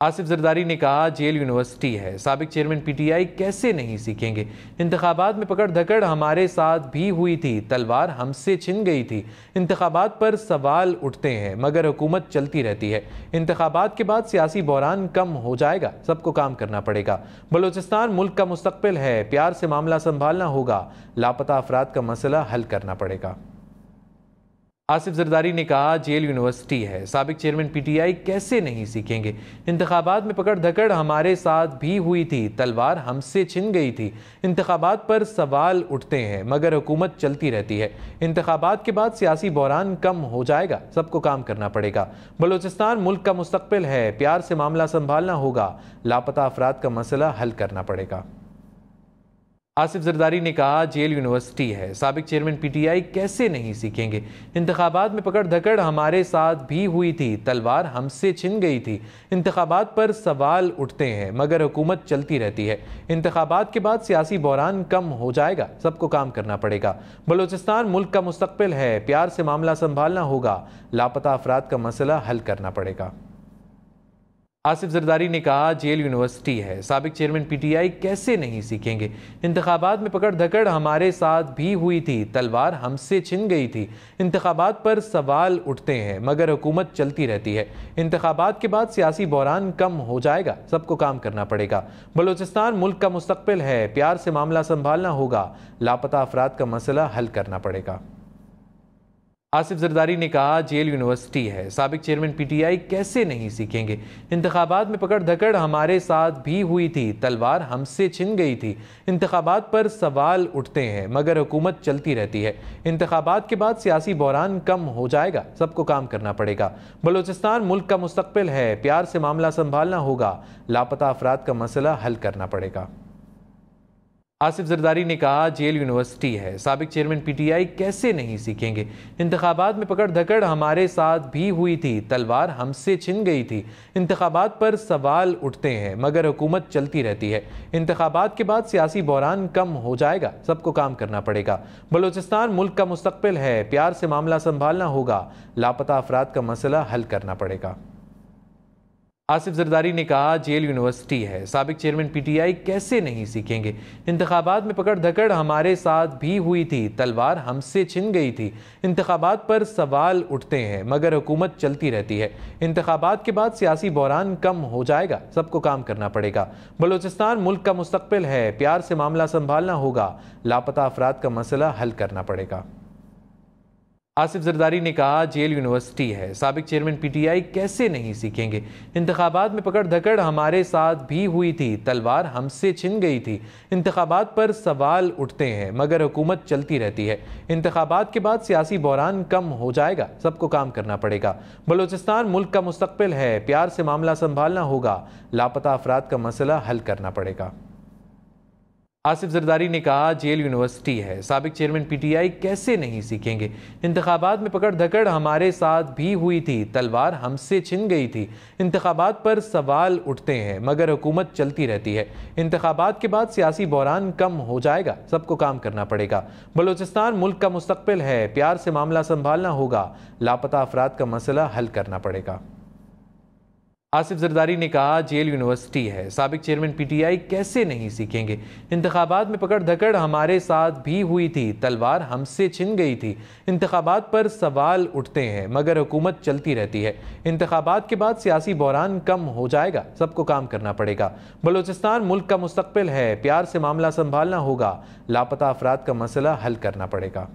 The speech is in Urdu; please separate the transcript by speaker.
Speaker 1: آصف زرداری نے کہا جیل یونیورسٹی ہے، سابق چیئرمین پی ٹی آئی کیسے نہیں سیکھیں گے؟ انتخابات میں پکڑ دھکڑ ہمارے ساتھ بھی ہوئی تھی، تلوار ہم سے چھن گئی تھی۔ انتخابات پر سوال اٹھتے ہیں مگر حکومت چلتی رہتی ہے۔ انتخابات کے بعد سیاسی بحران کم ہو جائے گا، سب کو کام کرنا پڑے گا۔ بلوچستان ملک کا مستقبل ہے، پیار سے معاملہ سنبھالنا ہوگا، لاپتہ افراد کا مسئلہ حل کرنا پڑے گا۔ آصف زرداری نے کہا جیل یونیورسٹی ہے، سابق چیئرمین پی ٹی آئی کیسے نہیں سیکھیں گے؟ انتخابات میں پکڑ دھکڑ ہمارے ساتھ بھی ہوئی تھی، تلوار ہم سے چھن گئی تھی۔ انتخابات پر سوال اٹھتے ہیں مگر حکومت چلتی رہتی ہے۔ انتخابات کے بعد سیاسی بحران کم ہو جائے گا، سب کو کام کرنا پڑے گا۔ بلوچستان ملک کا مستقبل ہے، پیار سے معاملہ سنبھالنا ہوگا، لاپتہ افراد کا مسئلہ حل کرنا پڑے گا۔ آصف زرداری نے کہا جیل یونیورسٹی ہے، سابق چیئرمین پی ٹی آئی کیسے نہیں سیکھیں گے؟ انتخابات میں پکڑ دھکڑ ہمارے ساتھ بھی ہوئی تھی، تلوار ہم سے چھن گئی تھی۔ انتخابات پر سوال اٹھتے ہیں مگر حکومت چلتی رہتی ہے۔ انتخابات کے بعد سیاسی بحران کم ہو جائے گا، سب کو کام کرنا پڑے گا۔ بلوچستان ملک کا مستقبل ہے، پیار سے معاملہ سنبھالنا ہوگا، لاپتہ افراد کا مسئلہ حل کرنا پڑے گا۔ آصف زرداری نے کہا جیل یونیورسٹی ہے، سابق چیئرمین پی ٹی آئی کیسے نہیں سیکھیں گے؟ انتخابات میں پکڑ دھکڑ ہمارے ساتھ بھی ہوئی تھی، تلوار ہم سے چھن گئی تھی۔ انتخابات پر سوال اٹھتے ہیں مگر حکومت چلتی رہتی ہے۔ انتخابات کے بعد سیاسی بحران کم ہو جائے گا، سب کو کام کرنا پڑے گا۔ بلوچستان ملک کا مستقبل ہے، پیار سے معاملہ سنبھالنا ہوگا، لاپتہ افراد کا مسئلہ حل کرنا پڑے گا۔ آصف زرداری نے کہا جیل یونیورسٹی ہے، سابق چیئرمین پی ٹی آئی کیسے نہیں سیکھیں گے؟ انتخابات میں پکڑ دھکڑ ہمارے ساتھ بھی ہوئی تھی، تلوار ہم سے چھن گئی تھی۔ انتخابات پر سوال اٹھتے ہیں مگر حکومت چلتی رہتی ہے۔ انتخابات کے بعد سیاسی بحران کم ہو جائے گا، سب کو کام کرنا پڑے گا۔ بلوچستان ملک کا مستقبل ہے، پیار سے معاملہ سنبھالنا ہوگا، لاپتہ افراد کا مسئلہ حل کرنا پڑے گا۔ آصف زرداری نے کہا جیل یونیورسٹی ہے، سابق چیئرمین پی ٹی آئی کیسے نہیں سیکھیں گے؟ انتخابات میں پکڑ دھکڑ ہمارے ساتھ بھی ہوئی تھی، تلوار ہم سے چھن گئی تھی۔ انتخابات پر سوال اٹھتے ہیں مگر حکومت چلتی رہتی ہے۔ انتخابات کے بعد سیاسی بحران کم ہو جائے گا، سب کو کام کرنا پڑے گا۔ بلوچستان ملک کا مستقبل ہے، پیار سے معاملہ سنبھالنا ہوگا، لاپتہ افراد کا مسئلہ حل کرنا پڑے گا۔ آصف زرداری نے کہا جیل یونیورسٹی ہے، سابق چیئرمین پی ٹی آئی کیسے نہیں سیکھیں گے؟ انتخابات میں پکڑ دھکڑ ہمارے ساتھ بھی ہوئی تھی، تلوار ہم سے چھن گئی تھی۔ انتخابات پر سوال اٹھتے ہیں مگر حکومت چلتی رہتی ہے۔ انتخابات کے بعد سیاسی بحران کم ہو جائے گا، سب کو کام کرنا پڑے گا۔ بلوچستان ملک کا مستقبل ہے، پیار سے معاملہ سنبھالنا ہوگا، لاپتہ افراد کا مسئلہ حل کرنا پڑے گا۔ آصف زرداری نے کہا جیل یونیورسٹی ہے، سابق چیئرمین پی ٹی آئی کیسے نہیں سیکھیں گے؟ انتخابات میں پکڑ دھکڑ ہمارے ساتھ بھی ہوئی تھی، تلوار ہم سے چھن گئی تھی۔ انتخابات پر سوال اٹھتے ہیں مگر حکومت چلتی رہتی ہے۔ انتخابات کے بعد سیاسی بحران کم ہو جائے گا، سب کو کام کرنا پڑے گا۔ بلوچستان ملک کا مستقبل ہے، پیار سے معاملہ سنبھالنا ہوگا، لاپتہ افراد کا مسئلہ حل کرنا پڑے گا۔ آصف زرداری نے کہا جیل یونیورسٹی ہے، سابق چیئرمین پی ٹی آئی کیسے نہیں سیکھیں گے؟ انتخابات میں پکڑ دھکڑ ہمارے ساتھ بھی ہوئی تھی، تلوار ہم سے چھن گئی تھی۔ انتخابات پر سوال اٹھتے ہیں مگر حکومت چلتی رہتی ہے۔ انتخابات کے بعد سیاسی بحران کم ہو جائے گا، سب کو کام کرنا پڑے گا۔ بلوچستان ملک کا مستقبل ہے، پیار سے معاملہ سنبھالنا ہوگا، لاپتہ افراد کا مسئلہ حل کرنا پڑے گا۔ آصف زرداری نے کہا جیل یونیورسٹی ہے، سابق چیئرمین پی ٹی آئی کیسے نہیں سیکھیں گے؟ انتخابات میں پکڑ دھکڑ ہمارے ساتھ بھی ہوئی تھی، تلوار ہم سے چھن گئی تھی۔ انتخابات پر سوال اٹھتے ہیں مگر حکومت چلتی رہتی ہے۔ انتخابات کے بعد سیاسی بحران کم ہو جائے گا، سب کو کام کرنا پڑے گا۔ بلوچستان ملک کا مستقبل ہے، پیار سے معاملہ سنبھالنا ہوگا، لاپتہ افراد کا مسئلہ حل کرنا پڑے گا۔